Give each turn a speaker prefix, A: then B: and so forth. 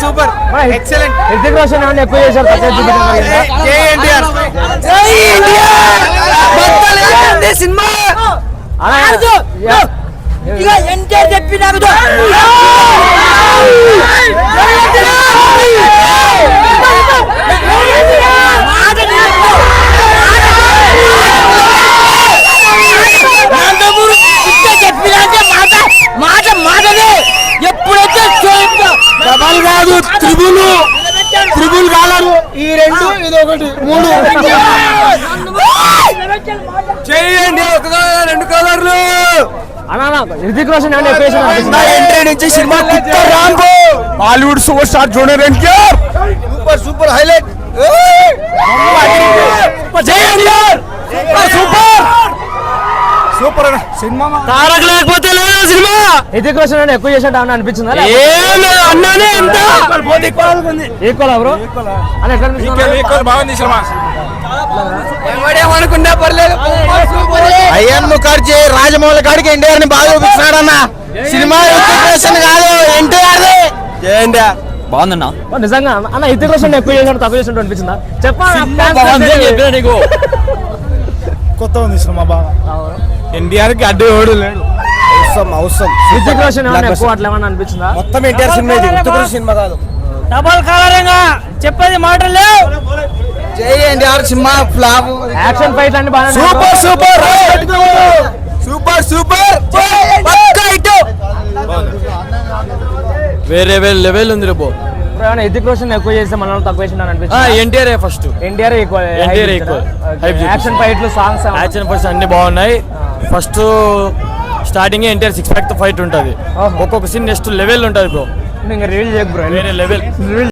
A: Super excellent.
B: Hrithik Roshan ఏమన్నా ఎక్కువ చేశారు
A: సినిమా డబల్ కాదు త్రిబుల్ కాలరు. ఈ రెండు ఇది ఒకటి మూడు చేయండి. రెండు కలర్లు
B: హృతిక్ రోషన్ ఏమన్నా ఎక్కువ చేశారు
A: ఎంట్రీ నుంచి cinema Bollywood super star junior NTR super super highlight. Super super cinema Tarak లేకపోతే లేదు సినిమా.
B: హృతిక్ రోషన్ ఏమన్నా ఎక్కువ చేశాడు అని అనిపించిందా?
A: అన్నానే ఎంత
B: ఈక్వల్ బ్రో అని ఎట్లా
A: బాగుంది సినిమా. ఏమనుకున్నా పర్లేదు. అయ్యన్ ముఖర్జీ రాజమౌళి గారికి ఎన్టీఆర్ ని బాగా చూపిస్తున్నాడు అన్న. సినిమా కాదు ఎన్టీఆర్
C: బాగుందన్నా.
B: నిజంగా అన్న హృతిక్ రోషన్ ఎక్కువ చేశాడు తక్కువ చేసినట్టు అనిపించిందా? చెప్పండి.
A: కొత్త ఉంది సినిమా బాగా. ఎన్టీఆర్ కి అడ్డు ఎవడు లేడు. అవసరం
B: హృతిక్ రోషన్ ఏమన్నా ఎక్కువ అట్లా ఏమన్నా అనిపించిందా?
A: మొత్తం ఎన్టీఆర్ సినిమా ఇది, హృతిక్ రోషన్ సినిమా కాదు.
B: డబల్ కలరింగా చెప్పేది మాటలు లేవు.
A: జై NTR cinema flop.
B: Action fight అన్ని బాగా
A: సూపర్ సూపర్ సూపర్ సూపర్
C: వేరే వేరే లెవెల్ ఉంది రేపు.
B: హృతిక్ రోషన్ ఎక్కువ చేస్తే మనం తక్కువ చేసిన అనిపించింది.
C: ఎన్టీఆర్ ఫస్ట్
B: ఎన్టీఆర్ యాక్షన్ ఫైట్లు సాంగ్స్
C: యాక్షన్ ఫైట్స్ అన్ని బాగున్నాయి. ఫస్ట్ స్టార్టింగ్ ఎన్టీఆర్ 6 ప్యాక్ తో ఫైట్ ఉంటుంది. ఒక్కొక్క సీన్ నెక్స్ట్ లెవెల్ ఉంటుంది బ్రో.
B: ఇంకా రివీల్ చేయకు బ్రో.
C: వేరే లెవెల్.